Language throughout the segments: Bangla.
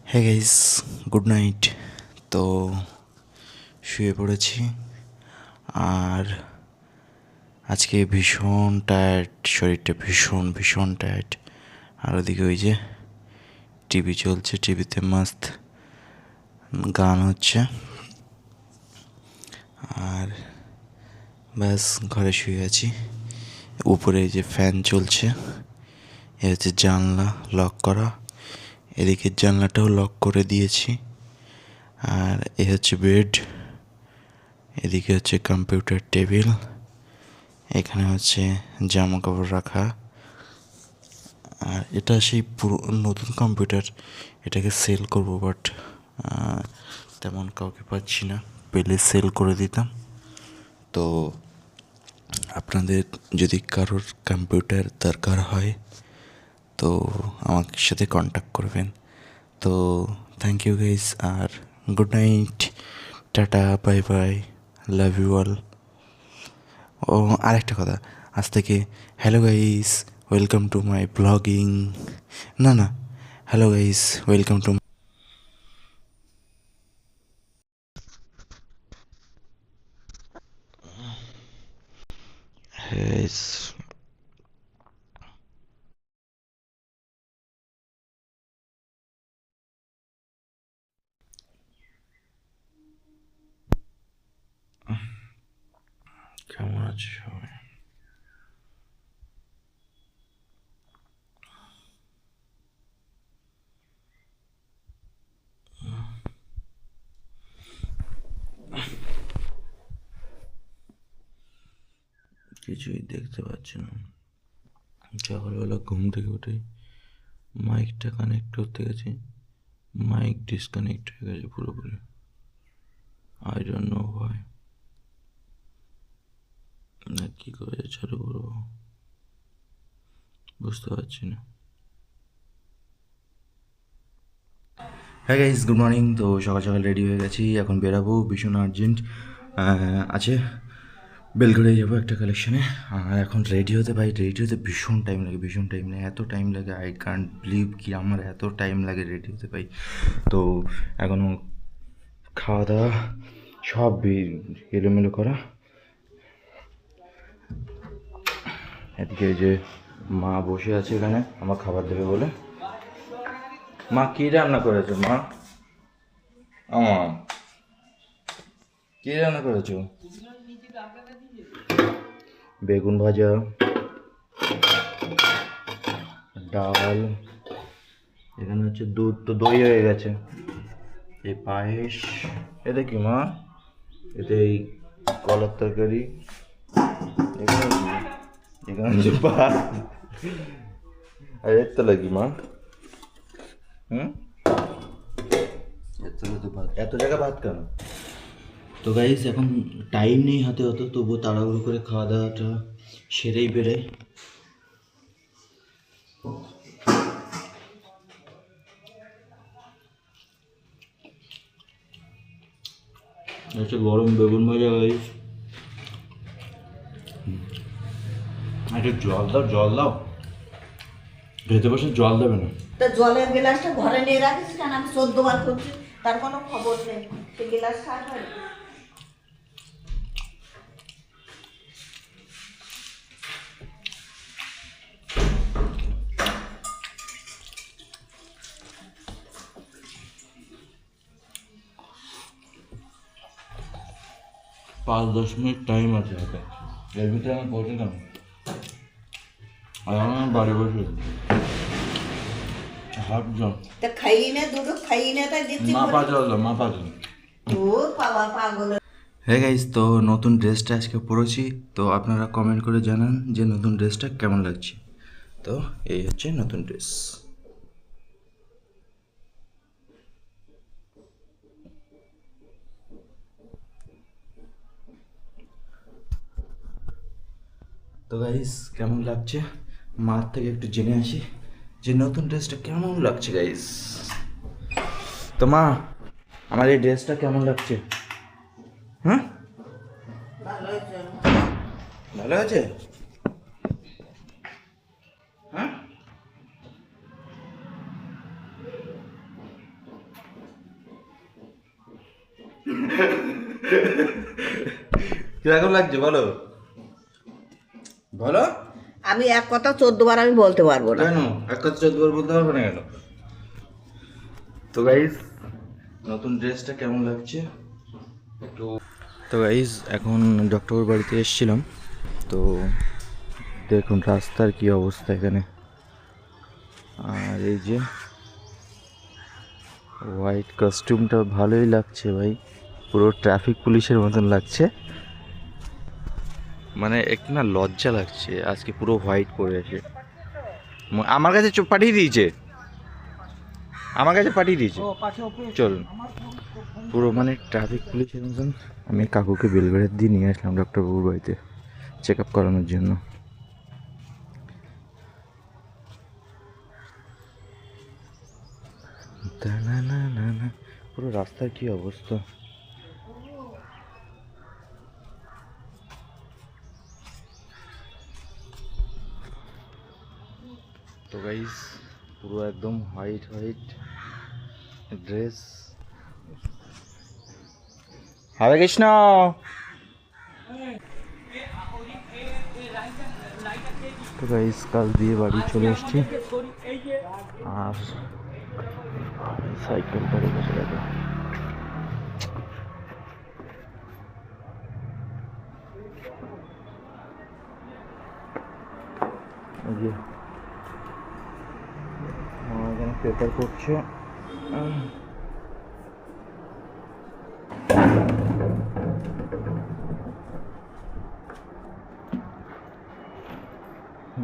হ্যাঁ গাইস, গুড নাইট। তো শুয়ে পড়েছি, আর আজকে ভীষণ টায়ার্ড, শরীরটা ভীষণ ভীষণ টায়ার্ড। আর ওদিকে ওই যে টিভি চলছে, টিভিতে মাস্ত গান হচ্ছে, আর ব্যাস ঘরে শুয়ে আছি। উপরে যে ফ্যান চলছে, এ হচ্ছে জানলা লক করা, এদিকের জানলাটাও লক করে দিয়েছি। আর এ হচ্ছে বেড, এদিকে হচ্ছে কম্পিউটার টেবিল, এখানে হচ্ছে জামা কাপড় রাখা। আর এটা সেই পুরো নতুন কম্পিউটার, এটাকে সেল করব, বাট তেমন কাউকে পাচ্ছি না, পেলে সেল করে দিতাম। তো আপনাদের যদি কারোর কম্পিউটার দরকার হয় তো আমার সাথে কন্ট্যাক্ট করবেন। তো থ্যাংক ইউ গাইস, আর good night, tata, bye bye, love you all. ও আরেকটা কথা, আজ থেকে hello guys, welcome to my blogging. না না, হ্যালো গাইস, ওয়েলকাম টু কেমন আছে সবাই? কিছুই দেখতে পাচ্ছি না। সকালবেলা ঘুম থেকে উঠে মাইকটা কানেক্ট করতে গেছি, মাইক ডিসকানেক্ট হয়ে গেছে পুরোপুরি। আই ডোন্ট নো হোয়াই, না কী করে চালু করবো বুঝতে পারছি না। হ্যাঁ গাইস, গুড মর্নিং। তো সকাল সকাল রেডি হয়ে গেছি, এখন বেরাবো, ভীষণ আর্জেন্ট আছে, বেলঘড়ে যাবো একটা কালেকশনে। আর এখন রেডি হতে ভীষণ টাইম লাগে, ভীষণ টাইম লাগে, এত টাইম লাগে আই কান্ট বিলিভ কি আমার এত টাইম লাগে রেডি হতে ভাই। তো এখনও খাওয়া দাওয়া সব এলোমেলো করা। এদিকে যে মা বসে আছে এখানে আমার খাবার দেবে বলে। মা কী রান্না করেছো মা? আমার কী রান্না করেছো? বেগুন ভাজা, ডাল, এখানে হচ্ছে দুধ, তো দই হয়ে গেছে, এই পায়েস, এতে কি মা? এতে এই কলার তরকারি, এখানে কি? এখানে হচ্ছে ভাত, আর এর তো লাগি মা। এত তো ভাত, এত জায়গা ভাত কেন? তো গাইস, এখন টাইম নেই হাতে অত, তবুও তাড়াহুড়ো করে খাওয়া দাওয়াটা সেরেই বেড়ে। হচ্ছে গরম বেগুন ভাজা গাইস। একটু জল দাও, জল দাও, খেতে বসে জল দেবে না? তা জলের গ্লাসটা ঘরে নিয়ে রাখিস কেন? আমি 14 বার করছি, তার কোনো খবর নেই। সে গ্লাস খাবে। 5-10 মিনিট টাইম আছে হাতে, এর ভিতরে আমি পৌঁছে কেন? আর আমার বাড়ি বসে হাফ জল, তা খাইয়ে নে, দুটো খাইয়ে নে, তাই দিচ্ছি। মাপা জল দাও, মাপা জল। ও বাবা, পাগল। হ্যাঁ গাইস, তো নতুন ড্রেসটা আজকে পরেছি, তো আপনারা কমেন্ট করে জানান যে নতুন ড্রেসটা কেমন লাগছে। তো এই হচ্ছে নতুন ড্রেস। তো গাইস, কেমন লাগছে মার থেকে একটু জেনে আসি যে নতুন ড্রেসটা কেমন লাগছে গাইস। তো মা, আমার এই ড্রেসটা কেমন লাগছে? হ্যাঁ, ভালো হয়েছে। ভালো আছে? কিরকম লাগছে বলো বলো। আমি এক কথা 14 বার আমি বলতে পারবো না। কেন এক কথা 14 বার বলতে পারবো না কেন? তো গাইস নতুন ড্রেসটা কেমন লাগছে একটু। তো গাইস এখন ডক্টরের বাড়িতে এসেছিলাম, তো দেখুন রাস্তার কি অবস্থা এখানে। আর এই যে হোয়াইট কস্টিউমটা ভালোই লাগছে ভাই, পুরো ট্রাফিক পুলিশের মতন লাগছে। মানে একটু না লজ্জা লাগছে, আজকে পুরো হোয়াইট পরে আছে। আমার কাছে পাঠিয়ে দিয়েছে, আমার কাছে পাঠিয়ে দিয়েছে। চলুন পুরো মানে ট্রাফিক পুলিশের মতন। আমি কাকুকে বেলবেড়ার দিয়ে নিয়ে আসলাম ডক্টরবাবুর বাড়িতে চেক আপ করানোর জন্য। না না না না, পুরো রাস্তার কি অবস্থা। তো গাইস পুরো একদম হোয়াইট হোয়াইট ড্রেস। হরে কৃষ্ণ। তো গাইস কাল দিয়ে বাড়ি চলে এসেছি, আর সাইকেলটা রেখেছে দেখো। এই যে এখানে পেপার করছে।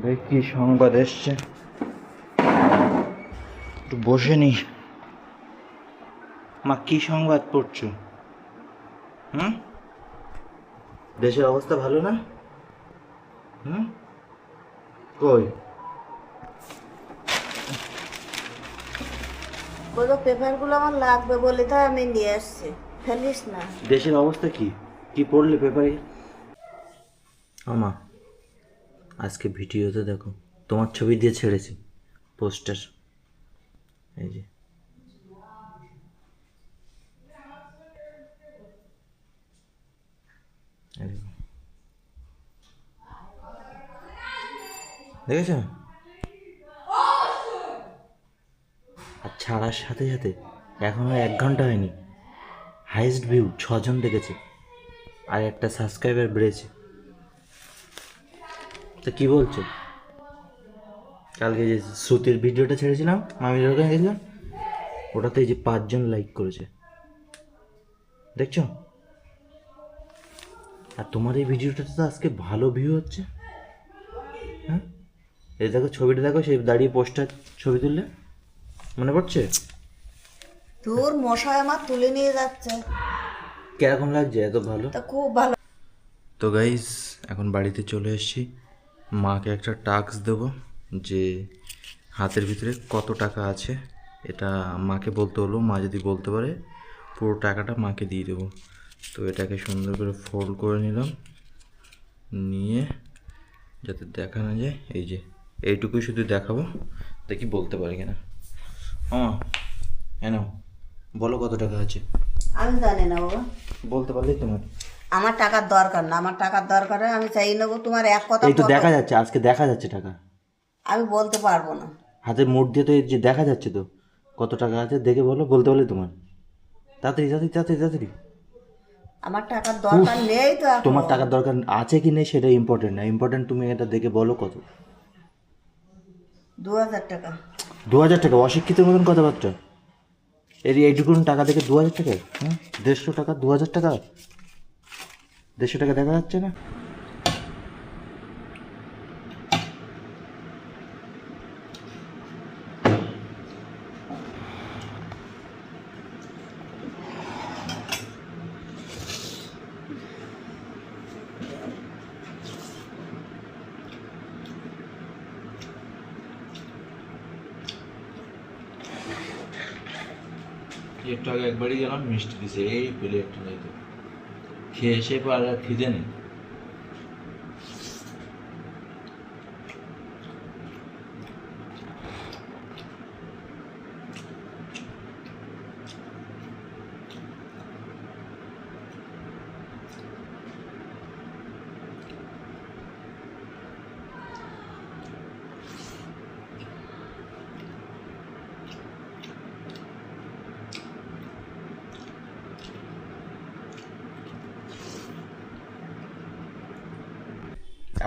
দেখ কি সংবাদ এসছে, একটু বসে নি। মা কি সংবাদ পড়ছো? দেশের অবস্থা ভালো না? কই বলো পেপারগুলো আমার লাগবে বলে তো আমি নিয়ে আসছি, ফেলিস না। দেশের অবস্থা কি কি পড়লে পেপারে? আমা আজকে ভিডিওতে দেখো তোমার ছবি দিয়ে ছেড়েছি পোস্টার, এই যে দেখেছ? আর ছাড়ার সাথে সাথে এখনো 1 ঘন্টা হয়নি, হাইয়েস্ট ভিউ 6 জন দেখেছে, আর একটা সাবস্ক্রাইবার বেড়েছে। তো কি বলছো? কালকে যে শ্রুতির ভিডিওটা ছেড়েছিলাম, মামির ওখানে গেছিলাম, ওটাতে এই যে 5 জন লাইক করেছে, দেখছো? আর তোমার এই ভিডিওটাতে তো আজকে ভালো ভিউ হচ্ছে। হ্যাঁ এই দেখো ছবিটা দেখো, সেই দাঁড়িয়ে পোস্টার ছবি তুললে, মনে পড়ছে? তোর মশাই আমার তুলে নিয়ে যাচ্ছে। কিরকম লাগছে? এত ভালো তা খুব ভালো। তো গাইস এখন বাড়িতে চলে এসেছি, মাকে একটা টাস্ক দেবো যে হাতের ভিতরে কত টাকা আছে, এটা মাকে বলতে হলো। মা যদি বলতে পারে পুরো টাকাটা মাকে দিয়ে দেবো। তো এটাকে সুন্দর করে ফোল্ড করে নিলাম, নিয়ে যাতে দেখা না যায়, এই যে এইটুকুই শুধু দেখাবো, দেখি বলতে পারে কিনা। হ্যাঁ বলো কত টাকা আছে। আমি জানি না বাবা, বলতে পারলেই তোমার। আমার টাকার দরকার না, আমার টাকার দরকার হয় আমি চাই নেবো। তোমার এক কথা এই তো দেখা যাচ্ছে, আজকে দেখা যাচ্ছে টাকা, আমি বলতে পারবো না। হাতের মুঠ দিয়ে তো এই যে দেখা যাচ্ছে, তো কত টাকা আছে দেখে বলো, বলতে পারলে তোমার। তাড়াতাড়ি তাড়াতাড়ি তাড়াতাড়ি তাড়াতাড়ি। আমার টাকার দরকার নেই তো এখন। তোমার টাকার দরকার আছে কি নেই সেটা ইম্পর্টেন্ট না, ইম্পর্টেন্ট তুমি এটা দেখে বলো কত। 2000 টাকা। 2000 টাকা? অশিক্ষিতের মতন কথাবার্তা। এইটুকুন টাকা দেখে 2000 টাকা? 150 টাকা 2000 টাকা? 150 টাকা দেখা যাচ্ছে না? একটু আগে একবারই গেলাম, মিষ্টি দিছে এই পেলে একটা যাইতো, খেয়ে এসে আর খিদে নেই।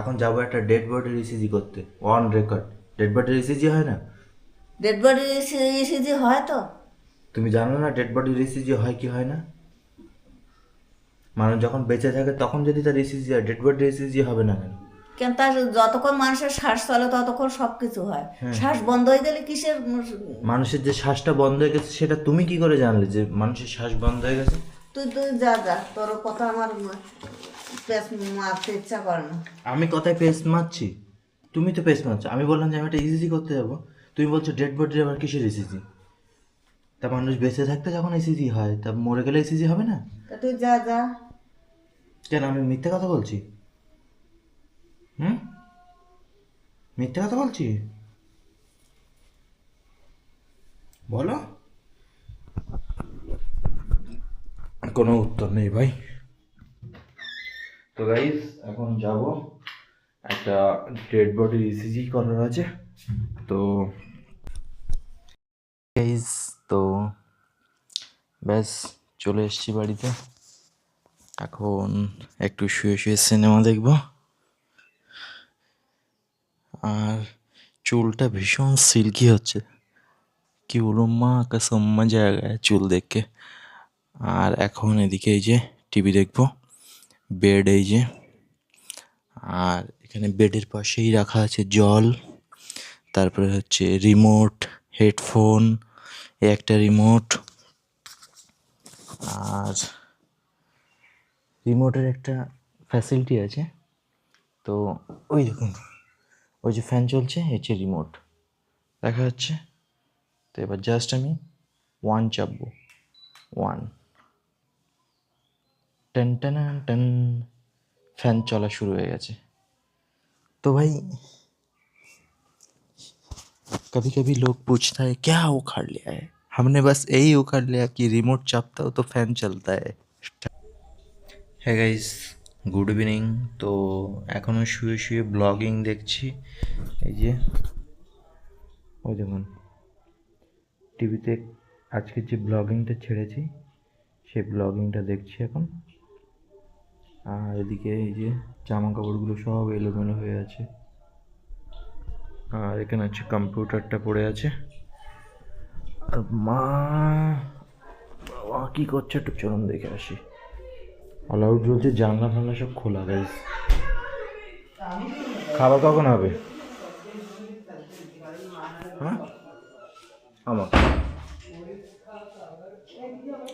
এখন যাবো একটা ডেড বডির ইসিজি করতে, অন রেকর্ড। ডেড বডির ইসিজি হয় না? ডেড বডি ইসিজি হয় তো? তুমি জানো না ডেড বডির ইসিজি হয় কি হয় না? মানুষ যখন বেঁচে থাকে তখন যদি তার ইসিজি হয়, ডেড বডির ইসিজি হবে না কেন? কেন, তার যতক্ষণ মানুষের শ্বাস চলে ততক্ষণ সব কিছু হয়। শ্বাস বন্ধ হয়ে গেলে কিসের মানুষের যে শ্বাসটা বন্ধ হয়ে গেছে সেটা তুমি কি করে জানলে যে মানুষের শ্বাস বন্ধ হয়ে গেছে? তুই তুই যা যা, তোর কথা আমার পেস মারতে ইচ্ছা করে না। আমি কথায় পেস মারছি? তুমি তো পেস মারছো। আমি বললাম যে আমি একটা ইসিজি করতে যাবো, তুমি বলছো ডেড বডির আবার কিসের ইসিজি? তা মানুষ বেঁচে থাকতে যখন ইসিজি হয়, তা মরে গেলে ইসিজি হবে না? তা তুই যা যা। কেন আমি মিথ্যে কথা বলছি? মিথ্যে কথা বলছি? বলো। কোনো উত্তর নেই ভাই। তো গাইস এখন যাব, একটা ডেড বডির ইসিজি করার আছে। তো গাইস তো ব্যাস চলে এসেছি বাড়িতে। এখন একটু শুয়ে শুয়ে সিনেমা দেখব। আর চুলটা ভীষণ সিল্কি হচ্ছে, কি বলুন মা कसम मजा आ गया চুল দেখে। আর এখন এদিকে এই যে টিভি দেখবো, বেড এই যে, আর এখানে বেডের পাশেই রাখা আছে জল, তারপরে হচ্ছে রিমোট, হেডফোন, একটা রিমোট, আর রিমোটের একটা ফ্যাসিলিটি আছে। তো ওই দেখুন, ওই যে ফ্যান চলছে, এই যে রিমোট দেখা যাচ্ছে। তো এবার জাস্ট আমি 1 চাপবো, 1, टन टन टन, फैन चला शुरू हो गया। तो भाई कभी कभी लोग पूछता है क्या उखाड़ लिया है, हमने बस यही उखाड़ लिया कि रिमोट चापता हो तो फैन चलता है। হ্যাঁ গাইস, গুড ইভিনিং। তো এখনও শুয়ে শুয়ে ব্লগিং দেখছি। এই যে ওই দেখুন টিভিতে আজকে যে ব্লগিংটা ছেড়েছি সেই ব্লগিংটা দেখছি এখন। আর এদিকে এই যে জামা কাপড়গুলো সব এলোমেলো হয়ে আছে, আর এখানে হচ্ছে কম্পিউটারটা পড়ে আছে। আর মা বাবা কী করছে একটু চলুন দেখে আসি। অল আউট বলছে, জানলা ফানলা সব খোলা। গাইস খাবার কখন হবে? হ্যাঁ আমার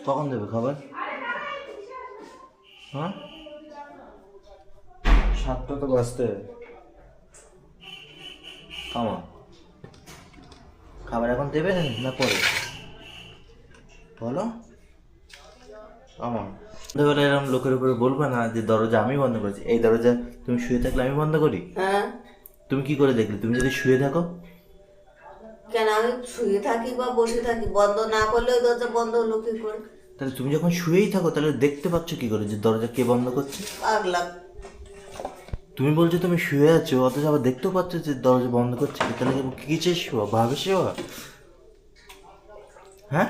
কখন দেবে খাবার? হ্যাঁ 7টা তো বাজতে। আমার খাবার এখন দেবে না পরে বলো? আমার সন্ধ্যেবেলা এরকম লোকের উপরে বলবে না যে দরজা আমি বন্ধ করেছি। এই দরজা তুমি শুয়ে থাকলে আমি বন্ধ করি? হ্যাঁ, তুমি কি করে দেখলে? তুমি যদি শুয়ে থাকো? কেন আমি শুয়ে থাকি বা বসে থাকি, বন্ধ না করলে ওই দরজা বন্ধ হলো কি করে? তাহলে তুমি যখন শুয়েই থাকো তাহলে দেখতে পাচ্ছ কি করে যে দরজা কে বন্ধ করছে? পাগলা। তুমি বলছো তুমি শুয়ে আছো, অথচ আবার দেখতেও পাচ্ছ যে দরজা বন্ধ করছে। তাহলে কিসের শোয়া? ভাবে শোয়া? হ্যাঁ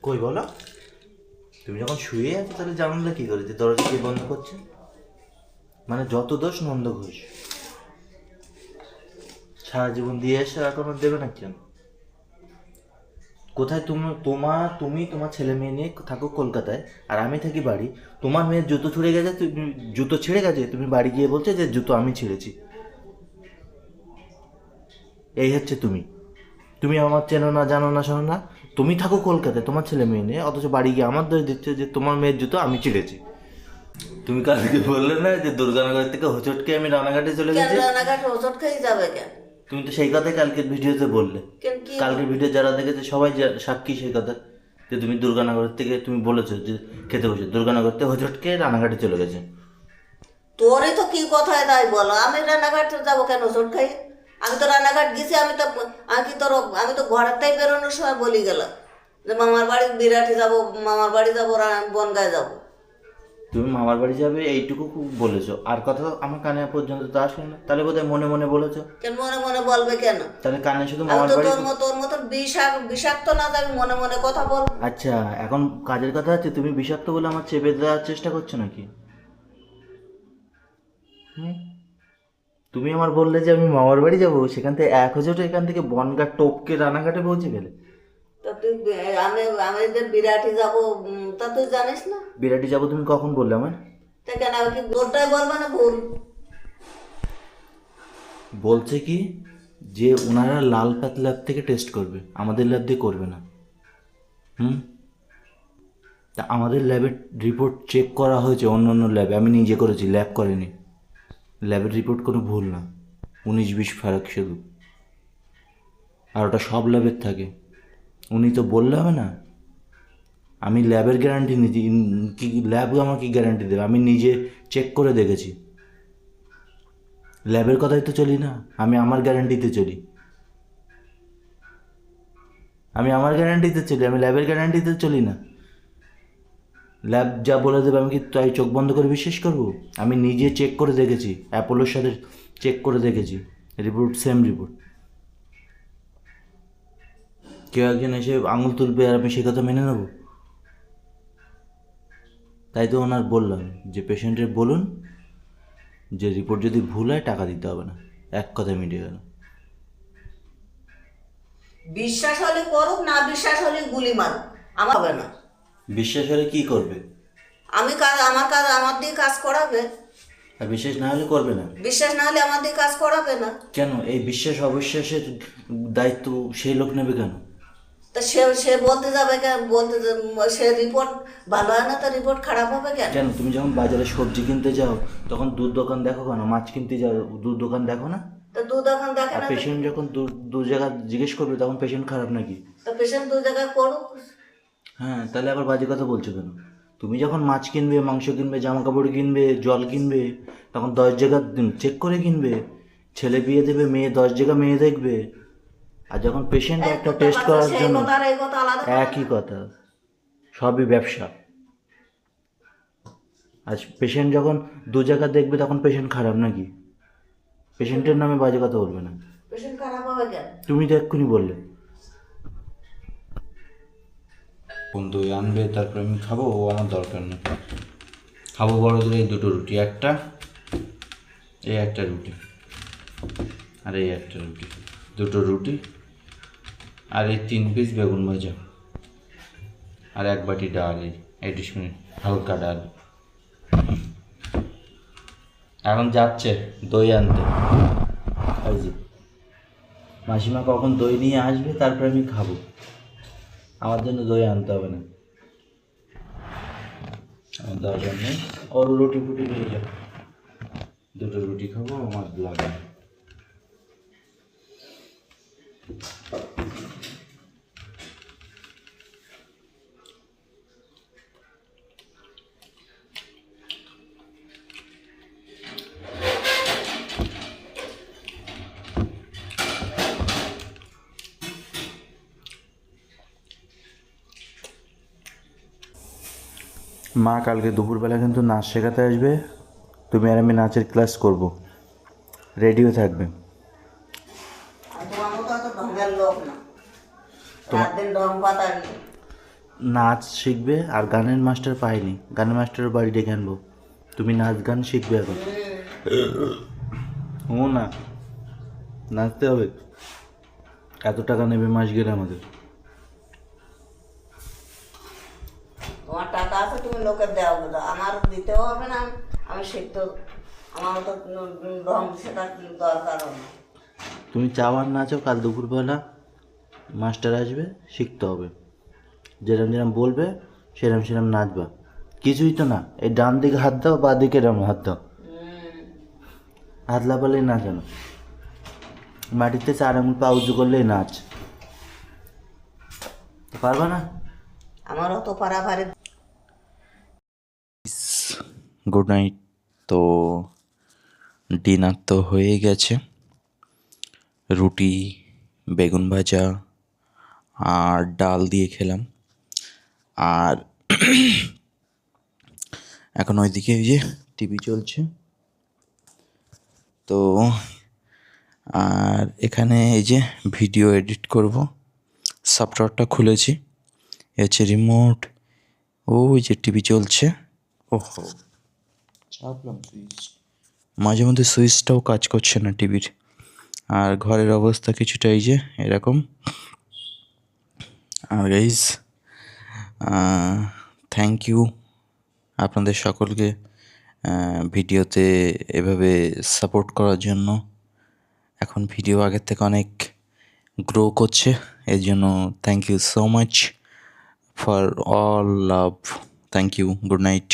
কই বলো? তুমি যখন শুয়ে আছো তাহলে জানলে কি করে যে দরজা কে বন্ধ করছে? মানে যত দোষ নন্দ ঘোষ, সারা জীবন দিয়ে এসে এখনো দেবে না কেন? কোথায় তুমি তোমার ছেলে মেয়ে নিয়ে থাকো কলকাতায়, আর আমি থাকি বাড়ি। তোমার মেয়ের জুতো ছুঁড়ে গেছে, জুতো ছিঁড়ে গেছে, তুমি বাড়ি গিয়ে বলছো যে জুতো আমি ছিঁড়েছি। এই হচ্ছে তুমি আমার চেনো না, জানো না, শোনো না। তুমি থাকো কলকাতায় তোমার ছেলে মেয়ে নিয়ে, অথচ বাড়ি গিয়ে আমার দোষ দিচ্ছে যে তোমার মেয়ের জুতো আমি ছিঁড়েছি। তুমি কালকে বললে না যে দুর্গানগর থেকে হোঁচটকে আমি রানাঘাটে চলে গেছি? রানাঘাট ওষুধ খেয়ে যাবে কেন? তুমি তো সেই কথাই কালকের ভিডিওতে বললে। কালকের ভিডিও যারা দেখেছে সবাই সাক্ষী সেই কথা, যে তুমি দুর্গানগর থেকে তুমি বলেছো যে খেতে বসে দুর্গানগর থেকে হোঁচটকে রানাঘাটে চলে গেছে। তোরই তো কি কথায় তাই বলো, আমি রানাঘাট যাবো কেন ওষুধ খাই? আমি তো রানাঘাট গেছি, আমি তো ঘরের থেকে বেরোনোর সময় বলি গেলাম যে মামার বাড়ি বিরাটে যাবো, মামার বাড়ি যাবো, বনগায় যাবো। তুমি মামার বাড়ি যাবে এইটুকু বলেছো, আর কথা আমার কানে পর্যন্ত তো আসে না। তাহলে বোধহয় মনে মনে বলেছো। কেন মনে মনে বলবে কেন? তাহলে কানে শুধু আমি মামার তো বাড়ি। তোর মতন বিষাক্ত না, আমি মনে মনে কথা বল। আচ্ছা এখন কাজের কথা আছে, তুমি বিষাক্ত বলে আমার চেপে দেওয়ার চেষ্টা করছো নাকি? তুমি আমার বললে যে আমি মামার বাড়ি যাবো, সেখান থেকে 1,000 এখান থেকে বনগা টপকে রানাঘাটে পৌঁছে গেলে। তা তুই আমি যে বিরাটি যাবো তা তুই জানিস না? বিরাটি যাবো তুমি কখন বললে আমার? তা কেন আমি কি ভুলটাই বলবো না ভুল? বলছে কি যে ওনারা লালপাত ল্যাব থেকে টেস্ট করবে, আমাদের ল্যাব দিয়ে করবে না। তা আমাদের ল্যাবের রিপোর্ট চেক করা হয়েছে, অন্য অন্য ল্যাবে, আমি নিজে করেছি, ল্যাব করেনি। ল্যাবের রিপোর্ট কোনো ভুল না, 19-20 ফারাক শুধু। আর ওটা সব ল্যাবের থাকে, উনি তো বললে হবে না। আমি ল্যাবের গ্যারান্টি নিচ্ছি, কি ল্যাব আমাকে গ্যারান্টি দেবে? আমি নিজে চেক করে দেখেছি। ল্যাবের কথাই তো চলি না, আমি আমার গ্যারান্টিতে চলি। আমি আমার গ্যারান্টিতে চলি, আমি ল্যাবের গ্যারান্টিতে চলি না। ল্যাব যা বলে দেবে আমি কি তাই চোখ বন্ধ করে বিশ্বাস করব? আমি নিজে চেক করে দেখেছি, অ্যাপোলোর সাথে চেক করে দেখেছি, রিপোর্ট সেম রিপোর্ট। কেউ একজন এসে আঙুল তুলবে আর আমি সে কথা মেনে নেব? তাই তো ওনার বললাম যে পেশেন্টের বলুন যে রিপোর্ট যদি ভুল হয় টাকা দিতে হবে না, এক কথায় মিটে গেল। বিশ্বাস হলে করুক, না বিশ্বাস হলে গুলি মারুক, আমার হবে না। বিশ্বাস হলে কি করবে? কাজ আমার দিয়ে কাজ করাবে। আর বিশ্বাস না হলে করবে না? বিশ্বাস না হলে আমার দিয়ে কাজ করাবে না। কেন? এই বিশ্বাস অবিশ্বাসের দায়িত্ব সেই লোক নেবে কেন? তা সে বলতে যাবে কেন? সে রিপোর্ট ভালো হয় না, তা রিপোর্ট খারাপ হবে কেন? কেন? তুমি যখন বাজারে সবজি কিনতে যাও তখন দুধ দোকান দেখো কেন? মাছ কিনতে যাও দুধ দোকান দেখো না? তা দুধ এখন দেখে আর না। পেশেন্ট যখন দু জায়গা জিজ্ঞেস করবে তখন পেশেন্ট খারাপ নাকি? তা পেশেন্ট দু জায়গায় করুক। হ্যাঁ, তাহলে আবার বাজে কথা বলছো কেন? তুমি যখন মাছ কিনবে, মাংস কিনবে, জামা কাপড় কিনবে, জল কিনবে, তখন 10 জায়গা চেক করে কিনবে। ছেলে বিয়ে দেবে, মেয়ে 10 জায়গা মেয়ে দেখবে। আর যখন পেশেন্ট একটা টেস্ট করার সেই জন্য, কথা আর এই কথা আলাদা। একই কথা, সবই ব্যবসা। আর পেশেন্ট যখন 2 জায়গা দেখবে তখন পেশেন্ট খারাপ নাকি? পেশেন্টের নামে বাজে কথা বলবে না। পেশেন্ট খারাপ হবে কেন? তুমি তো এক্ষুনি বললে। বন্ধু আনবে তারপর আমি খাবো, ও আমার দরকার নেই। খাবো বড় করে এই 2টো রুটি, এই একটা রুটি আর এই একটা রুটি, 2টো রুটি আর এই 3 পিস বেগুন ভাজা আর 1 বাটি ডাল, এই ডিশমিনিট হালকা ডাল। এখন যাচ্ছে দই আনতে। এই যে মাসিমা কখন দই নিয়ে আসবে তারপরে আমি খাবো, আমার জন্য দই আনতে হবে না। আমার দরকার নেই, ওর রুটি ফুটি নিয়ে যাও, 2টো রুটি খাবো, আমার লাগে না। মা কালকে দুপুরবেলা কিন্তু নাচ শেখাতে আসবে, তুমি আর আমি নাচের ক্লাস করব, রেডিও থাকবে। আর তোমার মতো অত ঢঙ্গের লোক না, রাত দিন ঢং পাতাবি। নাচ শিখবে, আর গানের মাস্টার পাইনি, গানের মাস্টারের বাড়ি ডেকে আনবো, তুমি নাচ গান শিখবে এখন। ও না, নাচতে হবে, এত টাকা নেবে মাস গেলে আমাদের। তোমার টাকা আছে, তুমি লোকের দেওয়া বোঝা, আমার দিতেও হবে না। আমি শিখতে, আমার মতো ঢং শেখার দরকারও না। তুমি চাওয়ার নাচো, কাল দুপুরবেলা মাস্টার আসবে, শিখতে হবে, যেরম যেরম বলবে সেরম সেরম নাচবা। কিছুই তো না, এই ডান দিকে হাত দাও, বা দিকে এরম হাত দাও, হাত লাফালেই নাচানো, মাটিতে 4 আঙুল পা উঁচু করলেই নাচ। পারবা না? আমার অত পারাভারে। Good night. তো ডিনার তো হয়ে গেছে, রুটি, বেগুন ভাজা আর ডাল দিয়ে খেলাম। আর এখন ওইদিকে এই যে টিভি চলছে, তো আর এখানে এই যে ভিডিও এডিট করব, সফটওয়্যারটা খুলেছি, এ হচ্ছে রিমোট, ওই যে টিভি চলছে। ওহো চাপলাম সুইচ, মাঝে মধ্যে সুইচটাও কাজ করছে না টিভির। আর ঘরের অবস্থা কিছুটা এই যে এরকম। আর গাইজ থ্যাংক ইউ আপনাদের সকলকে ভিডিওতে এভাবে সাপোর্ট করার জন্য। এখন ভিডিও আগের থেকে অনেক গ্রো করছে, এর জন্য thank you so much for all love. Thank you, good night.